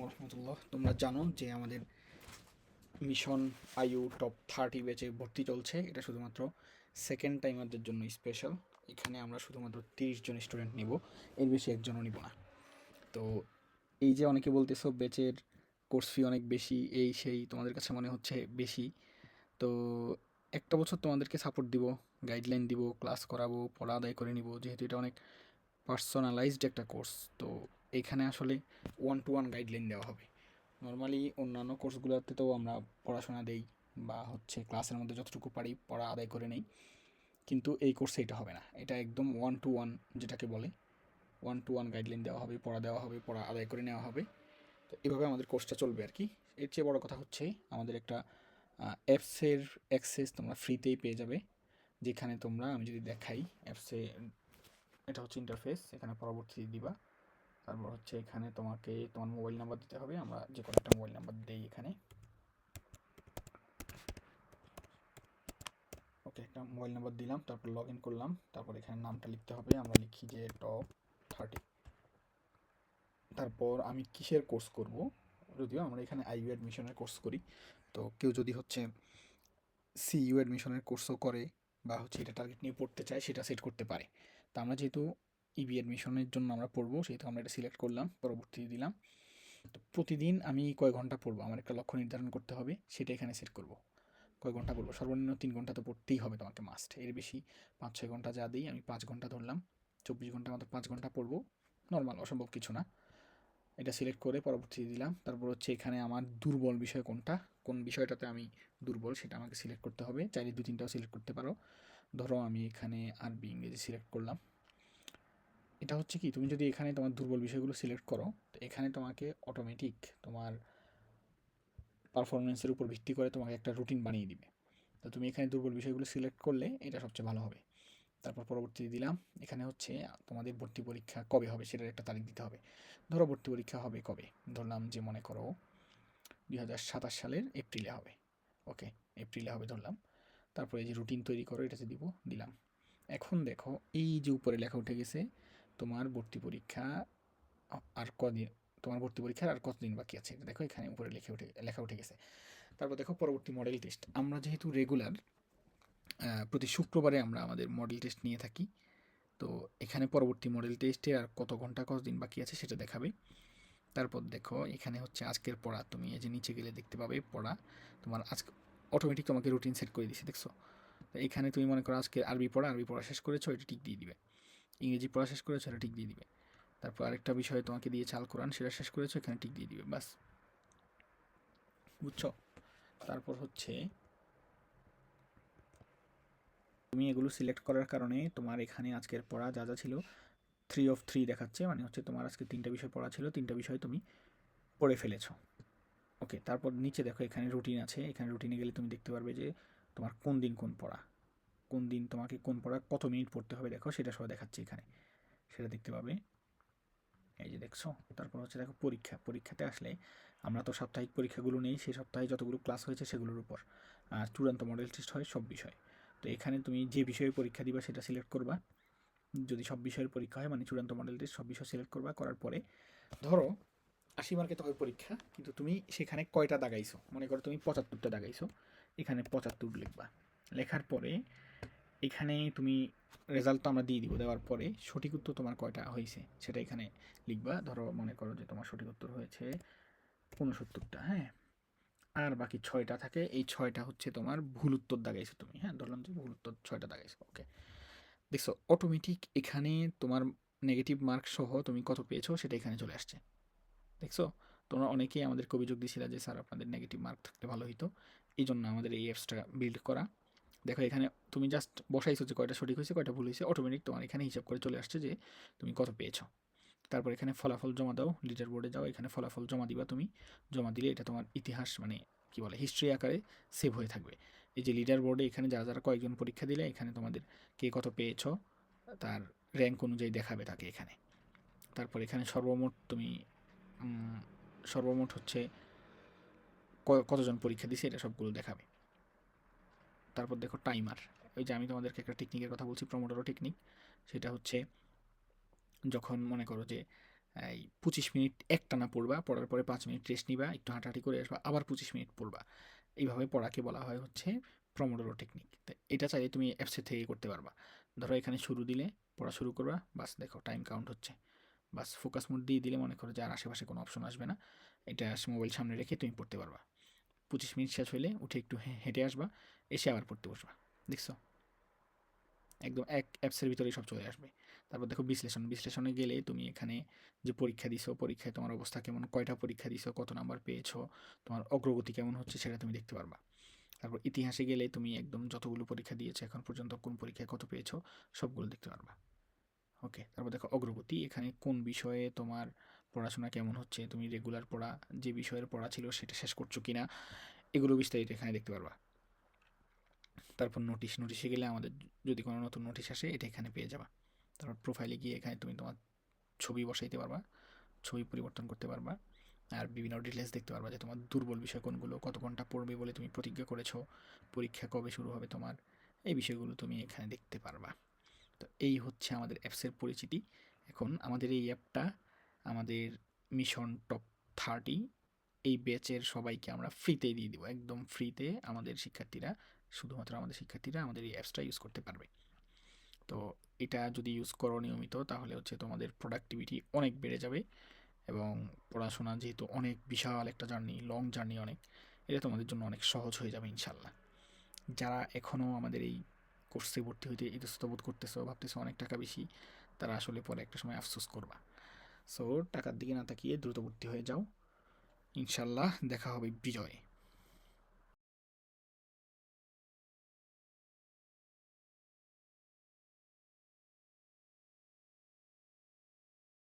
রহমতুল্লাহ। তোমরা জানো যে আমাদের মিশন আইইউ টপ 30 ব্যাচে ভর্তি চলছে। এটা শুধুমাত্র সেকেন্ড টাইমারদের জন্য স্পেশাল। এখানে আমরা শুধুমাত্র 30 জন স্টুডেন্ট নিব, এর বেশি একজনও নিব না। তো এই যে অনেকে বলতেছো ব্যাচের কোর্স ফি অনেক বেশি, এই সেই তোমাদের কাছে মনে হচ্ছে বেশি। তো একটা বছর তোমাদেরকে সাপোর্ট দিব, গাইডলাইন দিব, ক্লাস করাবো, পড়া আদায় করে নিব, যেহেতু এটা অনেক পার্সোনালাইজড একটা কোর্স। তো এখানে আসলে ওয়ান টু ওয়ান গাইডলাইন দেওয়া হবে। নর্মালি অন্যান্য কোর্সগুলোতে তো আমরা পড়াশোনা দেই বা হচ্ছে ক্লাসের মধ্যে যতটুকু পারি পড়া আদায় করে নেই, কিন্তু এই কোর্সে এটা হবে না। এটা একদম ওয়ান টু ওয়ান, যেটাকে বলে ওয়ান টু ওয়ান গাইডলাইন দেওয়া হবে, পড়া দেওয়া হবে, পড়া আদায় করে নেওয়া হবে। তো এভাবে আমাদের কোর্সটা চলবে আর কি। এর চেয়ে বড় কথা হচ্ছে আমাদের একটা অ্যাপসের অ্যাক্সেস তোমরা ফ্রিতেই পেয়ে যাবে, যেখানে তোমরা, আমি যদি দেখাই অ্যাপসে, এটা হচ্ছে ইন্টারফেস, এখানে পরবর্তী দিবা। তারপর হচ্ছে এখানে তোমাকে তোমার মোবাইল নাম্বার দিতে হবে। আমরা যে কোনো একটা মোবাইল নাম্বার দিই এখানে। ওকে, একটা মোবাইল নাম্বার দিলাম, তারপর লগ ইন করলাম। তারপর এখানে নামটা লিখতে হবে, আমরা লিখি যে টপ 30। তারপর আমি কিসের কোর্স করব, যদিও আমরা এখানে আইইউ অ্যাডমিশনের কোর্স করি, তো কেউ যদি হচ্ছে সিইউ অ্যাডমিশনের কোর্সও করে বা হচ্ছে এটা টার্গেট নিয়ে পড়তে চায়, সেটা সেট করতে পারে। তা আমরা যেহেতু ইবি অ্যাডমিশনের জন্য আমরা পড়বো, সেহেতু আমরা এটা সিলেক্ট করলাম, পরবর্তী দিলাম। তো প্রতিদিন আমি কয় ঘন্টা পড়বো আমার একটা লক্ষ্য নির্ধারণ করতে হবে, সেটা এখানে সেট করব। কয় ঘন্টা পড়বো, সর্বনিম্ন 3 ঘন্টা তো পড়তেই হবে তোমাকে, মাস্ট। এর বেশি 5-6 ঘন্টা যা দিই, আমি 5 ঘন্টা ধরলাম। 24 ঘন্টা মতো 5 ঘন্টা পড়বো, নর্মাল, অসম্ভব কিছু না। এটা সিলেক্ট করে পরবর্তী দিলাম। তারপর হচ্ছে এখানে আমার দুর্বল বিষয় কোনটা, কোন বিষয়টাতে আমি দুর্বল, সেটা আমাকে সিলেক্ট করতে হবে। চাইলে 2-3টাও সিলেক্ট করতে পারো। ধরো আমি এখানে আরবি ইংরেজি সিলেক্ট করলাম। এটা হচ্ছে কি, তুমি যদি এখানে তোমার দুর্বল বিষয়গুলো সিলেক্ট করো, তো এখানে তোমাকে অটোমেটিক তোমার পারফরমেন্সের উপর ভিত্তি করে তোমাকে একটা রুটিন বানিয়ে দিবে। তো তুমি এখানে দুর্বল বিষয়গুলো সিলেক্ট করলে এটা সবচেয়ে ভালো হবে। তারপর পরবর্তী দিলাম। এখানে হচ্ছে তোমাদের ভর্তি পরীক্ষা কবে হবে সেটার একটা তারিখ দিতে হবে। ধরো ভর্তি পরীক্ষা হবে কবে, ধরলাম যে মনে করো 2027 সালের এপ্রিলে হবে। ওকে, এপ্রিলে হবে ধরলাম। তারপরে এই যে রুটিন তৈরি করো, এটাতে দিব, দিলাম। এখন দেখো এই যে উপরে লেখা উঠে গেছে তোমার ভর্তি পরীক্ষা আর কদিন, তোমার ভর্তি পরীক্ষার আর কতদিন বাকি আছে, দেখো এখানে উপরে লেখা উঠে গেছে। তারপর দেখো পরবর্তী মডেল টেস্ট। আমরা যেহেতু রেগুলার প্রতি শুক্রবারে আমরা আমাদের মডেল টেস্ট নিয়ে থাকি, তো এখানে পরবর্তী মডেল টেস্টে আর কত ঘন্টা কতদিন বাকি আছে সেটা দেখাবে। তারপর দেখো এখানে হচ্ছে আজকের পড়া, তুমি এই যে নিচে গেলে দেখতে পাবে পড়া তোমার আজকে অটোমেটিক তোমাকে রুটিন সেট করে দিছে, দেখছো? তো এখানে তুমি মনে করো আজকে আরবি পড়া শেষ করেছো, এটা টিক দিয়ে দিবে। ইংরেজি পড়া শেষ করেছো, এটা টিক দিয়ে দিবে। তারপর আরেকটা বিষয় তোমাকে দিয়েছে আল কোরআন, সেটা শেষ করেছো, এখানে টিক দিয়ে দিবে, বাস। বুঝছো? তারপর হচ্ছে তুমি এগুলো সিলেক্ট করার কারণে তোমার এখানে আজকের পড়া যা যা ছিল 3 of 3 দেখাচ্ছে, মানে হচ্ছে তোমার আজকে 3টা বিষয় পড়া ছিল, 3টা বিষয় তুমি পড়ে ফেলেছো। ওকে, তারপর নিচে দেখো এখানে রুটিন আছে। এখানে রুটিনে গেলে তুমি দেখতে পারবে যে তোমার কোন দিন কোন পড়া, কোন দিন তোমাকে কোন পড়া কত মিনিট পড়তে হবে, দেখো সেটা সব দেখাচ্ছে এখানে, সেটা দেখতে পাবে। এই যে দেখছো। তারপর হচ্ছে দেখো পরীক্ষাতে আসলে আমরা তো সাপ্তাহিক পরীক্ষাগুলো নেই, সেই সপ্তাহে যতগুলো ক্লাস হয়েছে সেগুলোর উপর চূড়ান্ত মডেল টেস্ট হয় সব বিষয়। তো এখানে তুমি যে বিষয়ে পরীক্ষা দিবা সেটা সিলেক্ট করবা। যদি সব বিষয়ের পরীক্ষা হয়, মানে চূড়ান্ত মডেল টেস্ট, সব বিষয় সিলেক্ট করবা। করার পরে ধরো 80 মার্কে তো হয় পরীক্ষা, কিন্তু তুমি সেখানে কয়টা দাগাইছো, মনে করো তুমি 75টা দাগাইছো, এখানে 75 লিখবা। লেখার পরে এখানে তুমি রেজাল্ট তো আমরা দিয়ে দিব, দেওয়ার পরে সঠিক উত্তর তোমার কয়টা হয়েছে সেটা এখানে লিখবা। ধরো মনে করো যে তোমার সঠিক উত্তর হয়েছে 69টা, হ্যাঁ। আর বাকি 6টা থাকে, এই 6টা হচ্ছে তোমার ভুল উত্তর দাগাইছো তুমি, হ্যাঁ, ধরলাম যে ভুল উত্তর 6টা দাগাইছো। ওকে, দেখছো অটোমেটিক এখানে তোমার নেগেটিভ মার্ক সহ তুমি কত পেয়েছো সেটা এখানে চলে আসছে, দেখছো? তোমরা অনেকেই আমাদেরকে অভিযোগ দিয়েছিলে যে স্যার আপনাদের নেগেটিভ মার্ক থাকলে ভালো হতো, এই জন্য আমাদের এই অ্যাপসটা বিল্ড করা। দেখো এখানে তুমি জাস্ট বসাইছো যে কয়টা সঠিক হয়েছে কয়টা ভুল হয়েছে, অটোমেটিক তোমার এখানে হিসাব করে চলে আসছে যে তুমি কত পেয়েছো। তারপর এখানে ফলাফল জমা দাও, লিডার বোর্ডে যাও, এখানে ফলাফল জমা দিবা তুমি। জমা দিলে এটা তোমার ইতিহাস, মানে কি বলে, হিস্ট্রি আকারে সেভ হয়ে থাকবে। এই যে লিডার বোর্ডে এখানে যারা যারা কয়েকজন পরীক্ষা দিলে, এখানে তোমাদের কে কত পেয়েছো তার র্যাঙ্ক অনুযায়ী দেখাবে তাকে এখানে। তারপর এখানে সর্বমোট তুমি সর্বমোট হচ্ছে কতজন পরীক্ষা দিছে এটা সবগুলো দেখাবে। তারপর দেখো টাইমার। ওই যে আমি তোমাদেরকে একটা টেকনিকের কথা বলছি, প্রমোটারও টেকনিক। সেটা হচ্ছে যখন মনে করো যে এই 25 মিনিট একটানা পড়বা, পড়ার পরে 5 মিনিট রেস্ট নিবা, একটু হাঁটাহাঁটি করে আসবা, আবার 25 মিনিট পড়বা। এইভাবে পড়াকে বলা হয় হচ্ছে প্রমোডোরো টেকনিক। তো এটা চাইলে তুমি অ্যাপসের থেকে করতে পারবা। ধরো এখানে শুরু দিলে, পড়া শুরু করবা, বাস দেখো টাইম কাউন্ট হচ্ছে, বাস ফোকাস মোড দিয়ে দিলে মনে করো যে আর আশেপাশে কোনো অপশন আসবে না, এটা মোবাইল সামনে রেখে তুমি পড়তে পারবা। 25 মিনিট শেষ হইলে উঠে একটু হেঁটে আসবা, এসে আবার পড়তে বসবা। দেখছো, একদম এক অ্যাপসের ভিতরেই সব চলে আসবে। তারপর দেখো বিশ্লেষণে গেলে তুমি এখানে যে পরীক্ষা দিছো, পরীক্ষায় তোমার অবস্থা কেমন, কয়টা পরীক্ষা দিছো, কত নাম্বার পেয়েছো, তোমার অগ্রগতি কেমন হচ্ছে সেটা তুমি দেখতে পারবা। তারপর ইতিহাসে গেলে তুমি একদম যতগুলো পরীক্ষা দিয়েছো এখন পর্যন্ত, কোন পরীক্ষায় কত পেয়েছো, সবগুলো দেখতে পারবা। ওকে, তারপর দেখো অগ্রগতি, এখানে কোন বিষয়ে তোমার পড়াশোনা কেমন হচ্ছে, তুমি রেগুলার পড়া যে বিষয়ের পড়া ছিল সেটা শেষ করছো কিনা, এগুলো বিস্তারিত এখানে দেখতে পারবা। তারপর নোটিশে গেলে আমাদের যদি কোনো নতুন নোটিশ আসে এটা এখানে পেয়ে যাবা। তারপর প্রোফাইলে গিয়ে এখানে তুমি তোমার ছবি বসাইতে পারবা, ছবি পরিবর্তন করতে পারবা, আর বিভিন্ন ডিটেলস দেখতে পারবা যে তোমার দুর্বল বিষয় কোনগুলো, কত ঘন্টা পড়বে বলে তুমি প্রতিজ্ঞা করেছো, পরীক্ষা কবে শুরু হবে তোমার, এই বিষয়গুলো তুমি এখানে দেখতে পারবা। তো এই হচ্ছে আমাদের অ্যাপসের পরিচিতি। এখন আমাদের এই অ্যাপটা আমাদের মিশন টপ 30 এই ব্যাচের সবাইকে আমরা ফ্রিতে দিয়ে দিব, একদম ফ্রিতে। আমাদের শিক্ষার্থীরা, শুধুমাত্র আমাদের শিক্ষার্থীরা আমাদের এই অ্যাপসটা ইউজ করতে পারবে। তো এটা যদি ইউজ করো নিয়মিত তাহলে হচ্ছে তোমাদের প্রোডাক্টিভিটি অনেক বেড়ে যাবে, এবং পড়াশোনা যেহেতু অনেক বিশাল একটা জার্নি, লং জার্নি অনেক, এটা তোমাদের জন্য অনেক সহজ হয়ে যাবে ইনশাল্লাহ। যারা এখনও আমাদের এই কোর্সে ভর্তি হইতে ইতস্তত বোধ করতেছো, ভাবতেছো অনেক টাকা বেশি, তারা আসলে পরে একটা সময় আফসোস করবা। সো টাকার দিকে না তাকিয়ে দ্রুত ভর্তি হয়ে যাও, ইনশাল্লাহ দেখা হবে বিজয়।